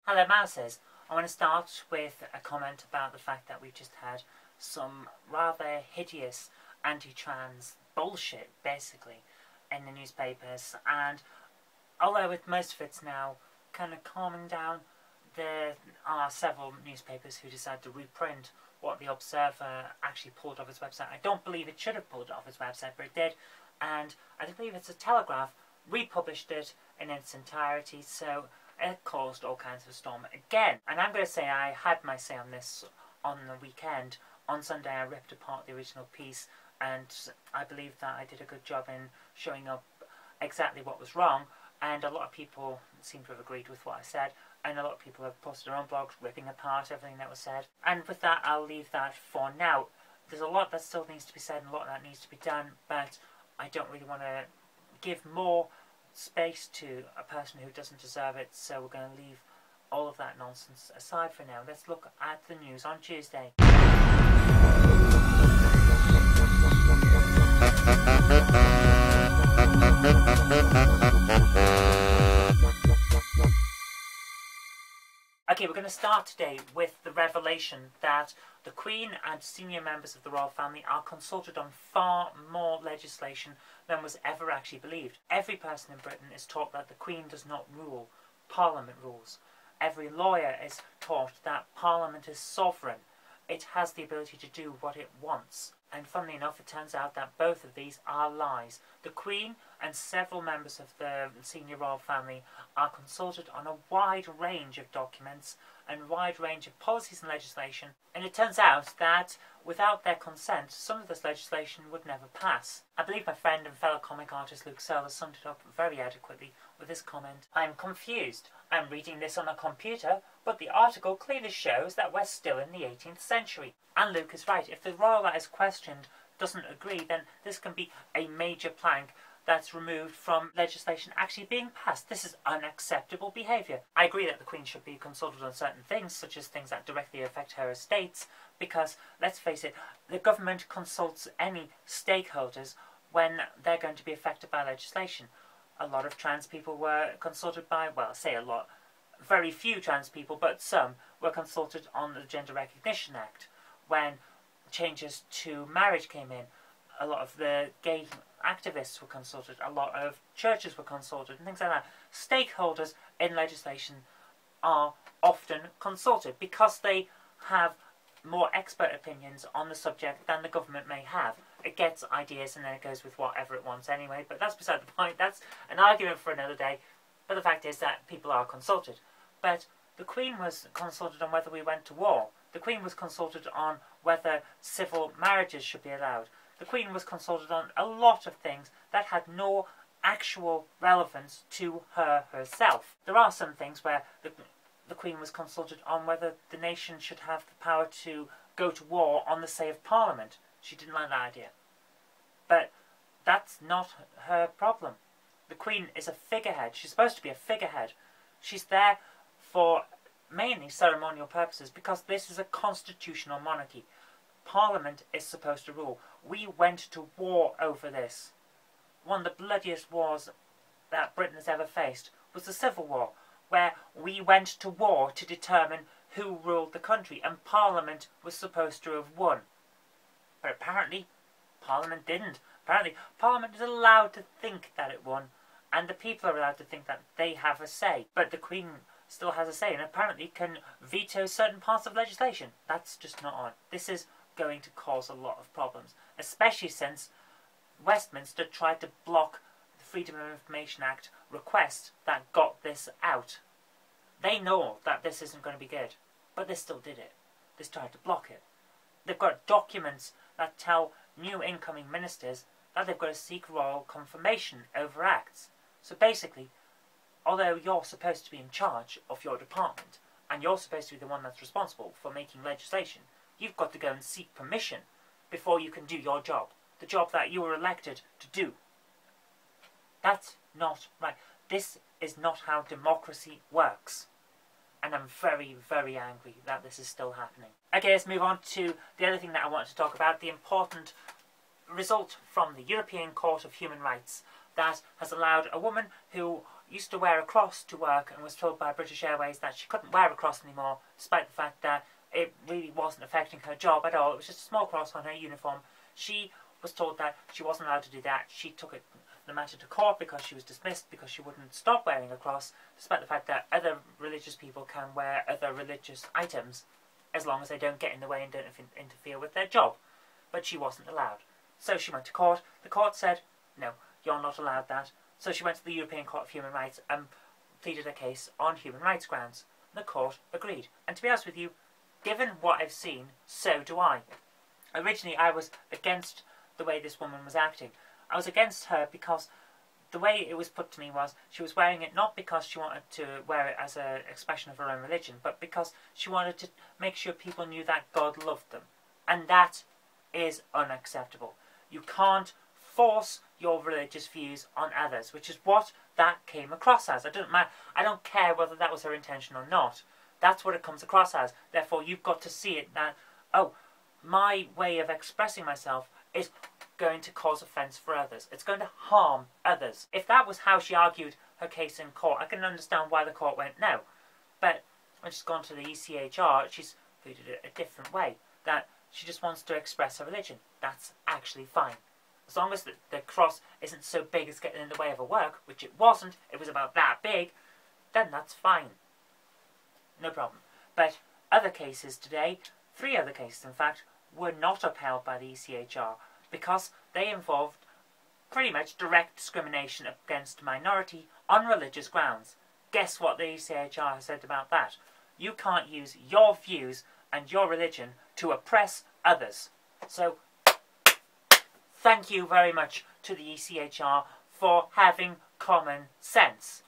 Hello Mouses, I want to start with a comment about the fact that we've just had some rather hideous anti-trans bullshit, basically, in the newspapers, and although with most of it's now kind of calming down, there are several newspapers who decided to reprint what the Observer actually pulled off its website. I don't believe it should have pulled it off its website, but it did, and I believe it's a Telegraph republished it in its entirety, so it caused all kinds of a storm again. And I'm going to say I had my say on this on the weekend. On Sunday I ripped apart the original piece, and I believe that I did a good job in showing up exactly what was wrong, and a lot of people seem to have agreed with what I said, and a lot of people have posted their own blogs ripping apart everything that was said. And with that, I'll leave that for now. There's a lot that still needs to be said and a lot that needs to be done, but I don't really want to give more space to a person who doesn't deserve it, so we're going to leave all of that nonsense aside for now. Let's look at the news on Tuesday. Okay, we're going to start today with the revelation that the Queen and senior members of the royal family are consulted on far more legislation than was ever actually believed. Every person in Britain is taught that the Queen does not rule, Parliament rules. Every lawyer is taught that Parliament is sovereign. It has the ability to do what it wants. And funnily enough, it turns out that both of these are lies. The Queen and several members of the senior royal family are consulted on a wide range of documents and a wide range of policies and legislation, and it turns out that without their consent, some of this legislation would never pass. I believe my friend and fellow comic artist Luke Searle has summed it up very adequately with this comment. "I'm confused. I'm reading this on a computer, but the article clearly shows that we're still in the 18th century. And Luke is right. If the royal that is questioned doesn't agree, then this can be a major plank that's removed from legislation actually being passed. This is unacceptable behaviour. I agree that the Queen should be consulted on certain things, such as things that directly affect her estates, because, let's face it, the government consults any stakeholders when they're going to be affected by legislation. A lot of trans people were consulted by, well, I say a lot, very few trans people, but some were consulted on the Gender Recognition Act. When changes to marriage came in, a lot of the gay activists were consulted, a lot of churches were consulted, and things like that. Stakeholders in legislation are often consulted because they have more expert opinions on the subject than the government may have. It gets ideas and then it goes with whatever it wants anyway, but that's beside the point. That's an argument for another day. But the fact is that people are consulted. But the Queen was consulted on whether we went to war. The Queen was consulted on whether civil marriages should be allowed. The Queen was consulted on a lot of things that had no actual relevance to her herself. There are some things where the Queen was consulted on whether the nation should have the power to go to war on the say of Parliament. She didn't like that idea. But that's not her problem. The Queen is a figurehead. She's supposed to be a figurehead. She's there for mainly ceremonial purposes because this is a constitutional monarchy. Parliament is supposed to rule. We went to war over this. One of the bloodiest wars that Britain has ever faced was the Civil War, where we went to war to determine who ruled the country, and Parliament was supposed to have won. But apparently, Parliament didn't. Apparently, Parliament is allowed to think that it won, and the people are allowed to think that they have a say. But the Queen still has a say, and apparently can veto certain parts of legislation. That's just not on. This is going to cause a lot of problems, especially since Westminster tried to block the Freedom of Information Act request that got this out. They know that this isn't going to be good, but they still did it. They tried to block it. They've got documents that tell new incoming ministers that they've got to seek royal confirmation over acts. So basically, although you're supposed to be in charge of your department, and you're supposed to be the one that's responsible for making legislation, you've got to go and seek permission before you can do your job. The job that you were elected to do. That's not right. This is not how democracy works. And I'm very, very angry that this is still happening. Okay, let's move on to the other thing that I want to talk about. The important result from the European Court of Human Rights that has allowed a woman who used to wear a cross to work and was told by British Airways that she couldn't wear a cross anymore, despite the fact that it really wasn't affecting her job at all. It was just a small cross on her uniform. She was told that she wasn't allowed to do that. She took it the matter to court because she was dismissed because she wouldn't stop wearing a cross, despite the fact that other religious people can wear other religious items as long as they don't get in the way and don't interfere with their job. But she wasn't allowed. So she went to court. The court said, no, you're not allowed that. So she went to the European Court of Human Rights and pleaded a case on human rights grounds. The court agreed. And to be honest with you, given what I've seen, so do I. Originally, I was against the way this woman was acting. I was against her because the way it was put to me was she was wearing it not because she wanted to wear it as an expression of her own religion, but because she wanted to make sure people knew that God loved them. And that is unacceptable. You can't force your religious views on others, which is what that came across as. I don't care whether that was her intention or not. That's what it comes across as. Therefore, you've got to see it that, oh, my way of expressing myself is going to cause offence for others. It's going to harm others. If that was how she argued her case in court, I can understand why the court went no. But when she's gone to the ECHR, she's treated it a different way. That she just wants to express her religion. That's actually fine. As long as the cross isn't so big as getting in the way of her work, which it wasn't, it was about that big, then that's fine. No problem. But other cases today, 3 other cases in fact, were not upheld by the ECHR because they involved pretty much direct discrimination against a minority on religious grounds. Guess what the ECHR has said about that? You can't use your views and your religion to oppress others. So, thank you very much to the ECHR for having common sense.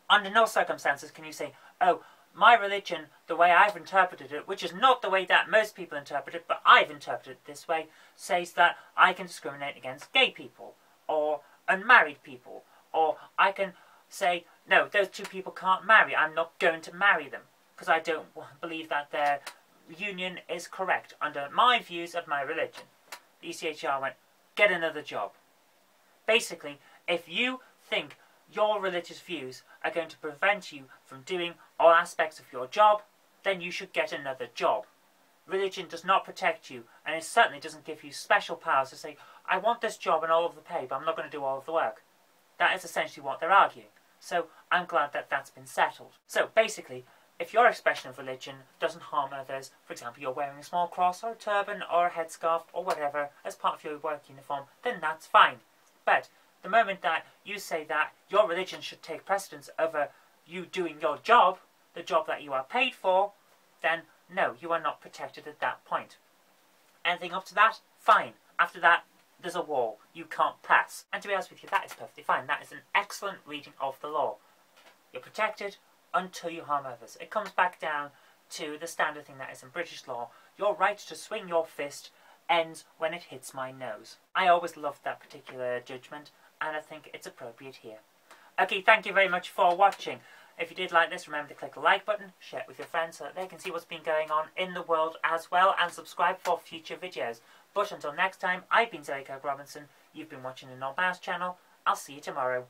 Under no circumstances can you say, oh, my religion, the way I've interpreted it, which is not the way that most people interpret it, but I've interpreted it this way, says that I can discriminate against gay people, or unmarried people, or I can say, no, those 2 people can't marry, I'm not going to marry them, because I don't believe that their union is correct under my views of my religion. The ECHR went, get another job. Basically, if you think your religious views are going to prevent you from doing all aspects of your job, then you should get another job. Religion does not protect you, and it certainly doesn't give you special powers to say, I want this job and all of the pay, but I'm not going to do all of the work. That is essentially what they're arguing. So I'm glad that that's been settled. So basically, if your expression of religion doesn't harm others, for example, you're wearing a small cross or a turban or a headscarf or whatever as part of your work uniform, then that's fine. But the moment that you say that your religion should take precedence over you doing your job, the job that you are paid for, then no, you are not protected at that point. Anything up to that, fine. After that, there's a wall. You can't pass. And to be honest with you, that is perfectly fine. That is an excellent reading of the law. You're protected until you harm others. It comes back down to the standard thing that is in British law. Your right to swing your fist ends when it hits my nose. I always loved that particular judgment, and I think it's appropriate here. Okay, thank you very much for watching. If you did like this, remember to click the like button, share it with your friends so that they can see what's been going on in the world as well, and subscribe for future videos. But until next time, I've been Kirk-Robinson, you've been watching the Knob Mouse channel, I'll see you tomorrow.